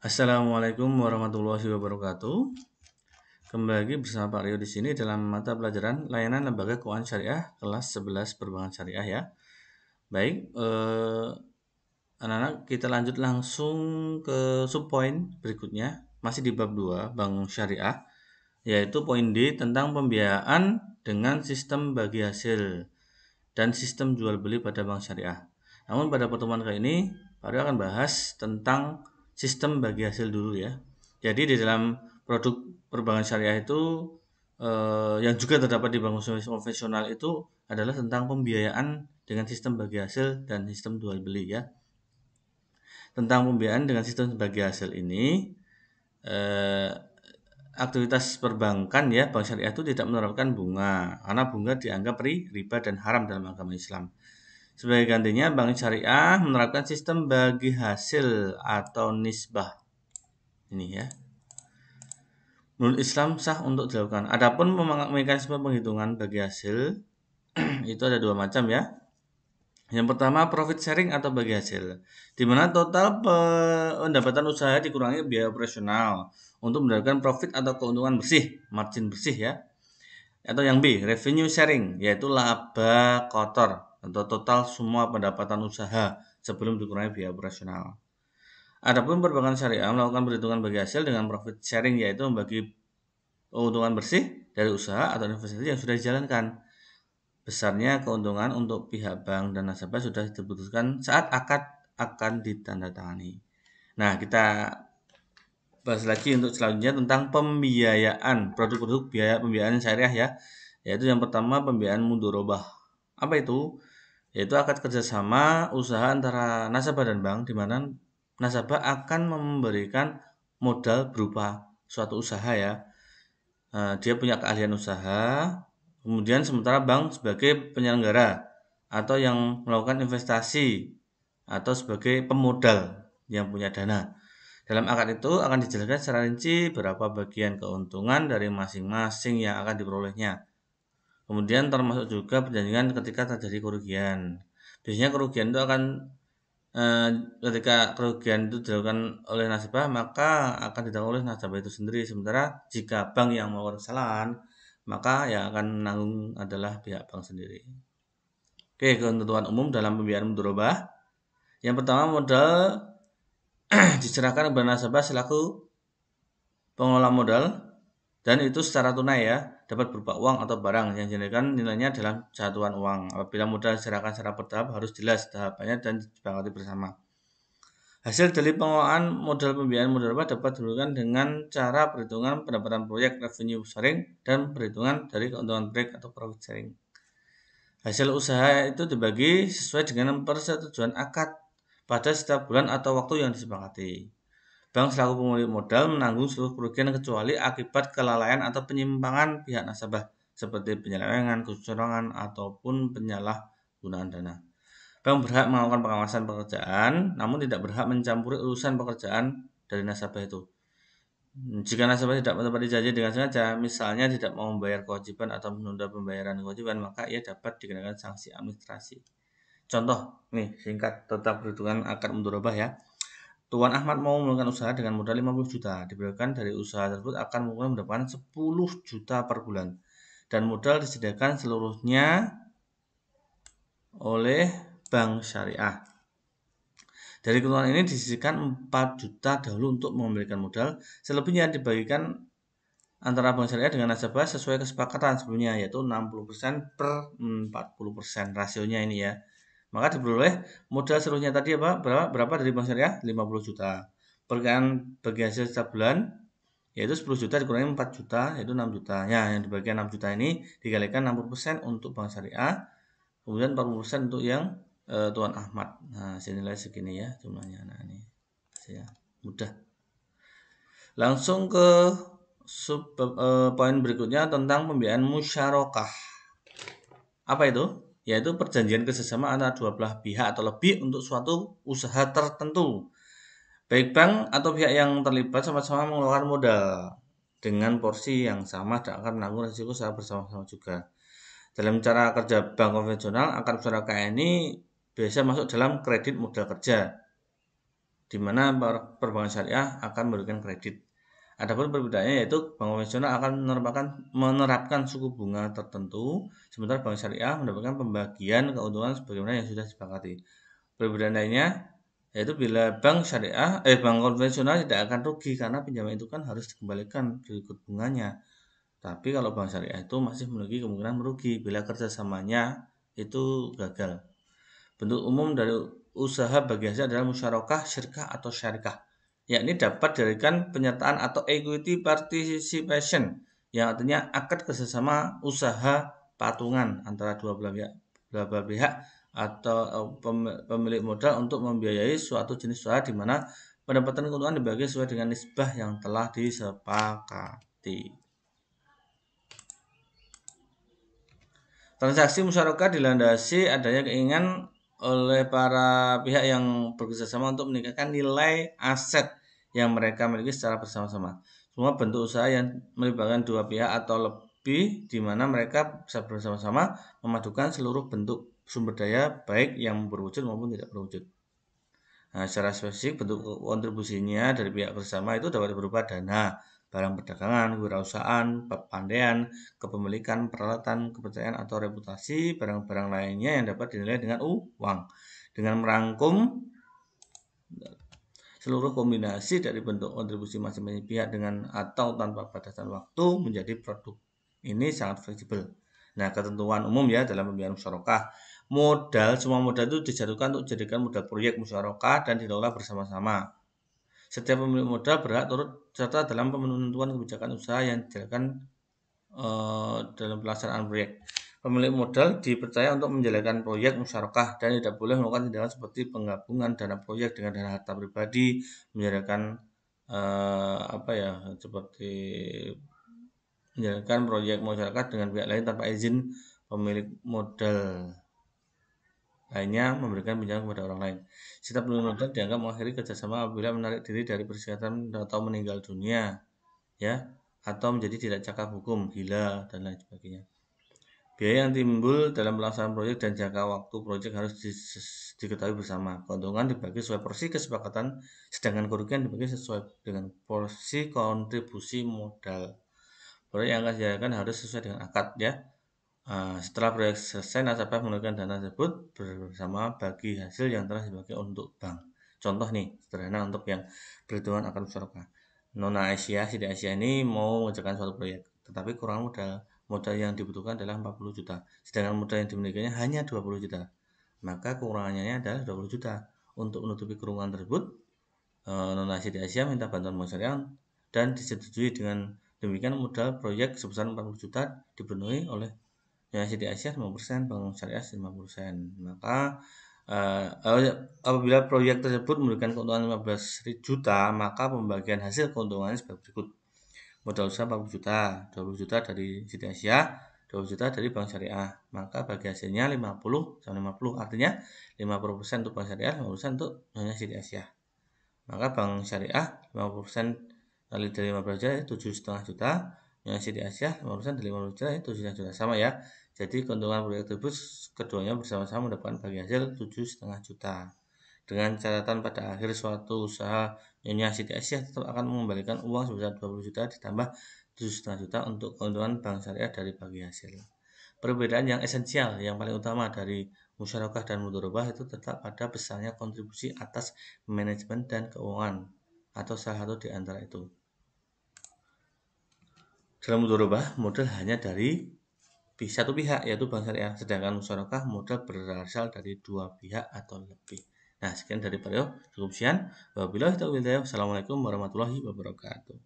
Assalamualaikum warahmatullahi wabarakatuh. Kembali lagi bersama Pak Rio di sini dalam mata pelajaran Layanan Lembaga Keuangan Syariah kelas 11 Perbankan Syariah ya. Baik, anak-anak kita lanjut langsung ke subpoin berikutnya, masih di bab 2 Bank Syariah, yaitu poin D tentang pembiayaan dengan sistem bagi hasil dan sistem jual beli pada bank syariah. Namun pada pertemuan kali ini, Pak Rio akan bahas tentang sistem bagi hasil dulu ya. Jadi di dalam produk perbankan syariah itu yang juga terdapat di bank konvensional itu adalah tentang pembiayaan dengan sistem bagi hasil dan sistem jual beli ya. Tentang pembiayaan dengan sistem bagi hasil ini, aktivitas perbankan ya, bank syariah itu tidak menerapkan bunga karena bunga dianggap riba dan haram dalam agama Islam. Sebagai gantinya, bank syariah menerapkan sistem bagi hasil atau nisbah. Ini ya. Menurut Islam sah untuk dilakukan. Adapun mekanisme penghitungan bagi hasil itu ada dua macam ya. Yang pertama profit sharing atau bagi hasil, di mana total pendapatan usaha dikurangi biaya operasional untuk mendapatkan profit atau keuntungan bersih, margin bersih ya. Atau yang B, revenue sharing, yaitu laba kotor atau total semua pendapatan usaha sebelum dikurangi biaya operasional. Adapun perbankan syariah melakukan perhitungan bagi hasil dengan profit sharing, yaitu membagi keuntungan bersih dari usaha atau investasi yang sudah dijalankan. Besarnya keuntungan untuk pihak bank dan nasabah sudah diputuskan saat akad akan ditandatangani. Nah, kita bahas lagi untuk selanjutnya tentang pembiayaan, produk-produk biaya pembiayaan syariah ya. Yaitu yang pertama pembiayaan mudharabah. Apa itu? Yaitu akad kerjasama usaha antara nasabah dan bank, di mana nasabah akan memberikan modal berupa suatu usaha ya. Dia punya keahlian usaha, kemudian sementara bank sebagai penyelenggara atau yang melakukan investasi atau sebagai pemodal yang punya dana. Dalam akad itu akan dijelaskan secara rinci berapa bagian keuntungan dari masing-masing yang akan diperolehnya. Kemudian termasuk juga perjanjian ketika terjadi kerugian. Biasanya kerugian itu akan ketika kerugian itu dilakukan oleh nasabah, maka akan ditanggung oleh nasabah itu sendiri. Sementara jika bank yang melakukan kesalahan, maka yang akan menanggung adalah pihak bank sendiri. Oke, ketentuan umum dalam pembiayaan mudharabah. Yang pertama, modal diserahkan kepada nasabah selaku pengelola modal, dan itu secara tunai ya, dapat berupa uang atau barang yang dijadikan nilainya dalam satuan uang. Apabila modal diserahkan secara bertahap harus jelas tahapannya dan disepakati bersama. Hasil dari pengelolaan modal pembiayaan mudharabah dapat diberikan dengan cara perhitungan pendapatan proyek revenue sharing dan perhitungan dari keuntungan proyek atau profit sharing. Hasil usaha itu dibagi sesuai dengan persetujuan akad pada setiap bulan atau waktu yang disepakati. Bank selaku pemilik modal menanggung seluruh kerugian kecuali akibat kelalaian atau penyimpangan pihak nasabah seperti penyelewengan, kecurangan, ataupun penyalahgunaan dana. Bank berhak melakukan pengawasan pekerjaan, namun tidak berhak mencampuri urusan pekerjaan dari nasabah itu. Jika nasabah tidak menepati janji dengan sengaja, misalnya tidak mau membayar kewajiban atau menunda pembayaran kewajiban, maka ia dapat dikenakan sanksi administrasi. Contoh, nih singkat tentang perhitungan akad mudharabah ya. Tuan Ahmad mau melakukan usaha dengan modal 50 juta. Diperkirakan dari usaha tersebut akan mendapatkan 10 juta per bulan. Dan modal disediakan seluruhnya oleh bank syariah. Dari keuntungan ini disisihkan 4 juta dahulu untuk mengembalikan modal. Selebihnya dibagikan antara bank syariah dengan nasabah sesuai kesepakatan sebelumnya, yaitu 60% per 40%. Rasionya ini ya. Maka diperoleh modal seluruhnya tadi apa? Berapa dari bank syariah? 50 juta. Perkiraan bagi hasil setiap bulan yaitu 10 juta dikurangi 4 juta yaitu 6 juta. Ya, yang dibagikan 6 juta ini dikalikan 60% untuk bank syariah, kemudian 40% untuk yang Tuan Ahmad. Nah, senilai segini ya jumlahnya. Nah, ini ya, mudah. Langsung ke poin berikutnya tentang pembiayaan musyarakah. Apa itu? Yaitu perjanjian kerjasama antara dua belah pihak atau lebih untuk suatu usaha tertentu. Baik bank atau pihak yang terlibat sama-sama mengeluarkan modal dengan porsi yang sama dan akan menanggung risiko secara bersama-sama juga. Dalam cara kerja bank konvensional, akad musyarakah ini biasa masuk dalam kredit modal kerja. di mana perbankan syariah akan memberikan kredit. Adapun perbedaannya yaitu bank konvensional akan menerapkan suku bunga tertentu, sementara bank syariah mendapatkan pembagian keuntungan sebagaimana yang sudah disepakati. Perbedaan lainnya yaitu bila bank konvensional tidak akan rugi karena pinjaman itu kan harus dikembalikan berikut bunganya. Tapi kalau bank syariah itu masih memiliki kemungkinan merugi bila kerjasamanya itu gagal. Bentuk umum dari usaha bagi hasil adalah musyarakah, syirkah, atau syarikah, yakni dapat didirikan penyertaan atau equity participation, yang artinya akad kerjasama usaha patungan antara dua belah pihak atau pemilik modal untuk membiayai suatu jenis usaha di mana pendapatan keuntungan dibagi sesuai dengan nisbah yang telah disepakati. Transaksi musyarakah dilandasi adanya keinginan oleh para pihak yang bekerjasama untuk meningkatkan nilai aset yang mereka miliki secara bersama-sama. Semua bentuk usaha yang melibatkan dua pihak atau lebih, di mana mereka bisa bersama-sama memadukan seluruh bentuk sumber daya baik yang berwujud maupun tidak berwujud. Nah, secara spesifik bentuk kontribusinya dari pihak bersama itu dapat berupa dana, barang perdagangan, kewirausahaan, kepandaian, kepemilikan, peralatan, kepercayaan atau reputasi, barang-barang lainnya yang dapat dinilai dengan uang. Dengan merangkum seluruh kombinasi dari bentuk kontribusi masing-masing pihak dengan atau tanpa batasan waktu menjadi produk ini sangat fleksibel. Nah, ketentuan umum ya dalam pembiayaan musyarakah. Semua modal itu dijatuhkan untuk dijadikan modal proyek musyarakah dan dikelola bersama-sama. Setiap pemilik modal berhak turut serta dalam penentuan kebijakan usaha yang dijalankan dalam pelaksanaan proyek. Pemilik modal dipercaya untuk menjalankan proyek musyarakah dan tidak boleh melakukan tindakan seperti penggabungan dana proyek dengan dana harta pribadi, menjalankan seperti menjalankan proyek masyarakat dengan pihak lain tanpa izin pemilik modal lainnya memberikan pinjaman kepada orang lain. Setiap pemilik modal dianggap mengakhiri kerjasama apabila menarik diri dari persyaratan atau meninggal dunia, ya, atau menjadi tidak cakap hukum, gila, dan lain sebagainya. Biaya yang timbul dalam pelaksanaan proyek dan jangka waktu proyek harus diketahui bersama. Keuntungan dibagi sesuai porsi kesepakatan, sedangkan kerugian dibagi sesuai dengan porsi kontribusi modal. Proyek yang akan dijalankan harus sesuai dengan akad, ya. Setelah proyek selesai, nasabah menggunakan dana tersebut bersama bagi hasil yang telah dipakai untuk bank. Contoh nih, sederhana untuk yang perhitungan akan musyarakah. Nona Asia, Siti Asia ini mau mengerjakan suatu proyek, tetapi kurang modal. Modal yang dibutuhkan adalah 40 juta, sedangkan modal yang dimilikinya hanya 20 juta. Maka kekurangannya adalah 20 juta. Untuk menutupi kekurangan tersebut, Nona Siti Asia minta bantuan bank syariah dan disetujui. Dengan demikian modal proyek sebesar 40 juta dipenuhi oleh Nona Siti Asia 5%, bank syariah 5%. Maka apabila proyek tersebut memberikan keuntungan 15 juta, maka pembagian hasil keuntungannya sebagai berikut. Modal usaha 40 juta, 20 juta dari Siti Asia, 20 juta dari bank syariah. Maka bagi hasilnya 50 sama 50, artinya 50% untuk bank syariah, 50% untuk Nona Siti Asia. Maka bank syariah 50% kali dari 15 juta 7,5 juta, Nona Siti Asia 50% dari 50 juta 7,5 juta, sama ya. Jadi keuntungan proyek tersebut keduanya bersama-sama mendapatkan bagi hasil 7,5 juta. Dengan catatan pada akhir suatu usaha, Nyonya Siti Asia tetap akan mengembalikan uang sebesar 20 juta ditambah 7,5 juta untuk keuntungan bank syariah dari bagi hasil. Perbedaan yang esensial, yang paling utama dari musyarakah dan mudharabah itu tetap pada besarnya kontribusi atas manajemen dan keuangan, atau salah satu di antara itu. Dalam mudharabah, modal hanya dari satu pihak, yaitu bank syariah, sedangkan musyarakah modal berasal dari dua pihak atau lebih. Nah, sekian dari beliau. Cukup sekian. Wabillahi taufiq. Wassalamualaikum warahmatullahi wabarakatuh.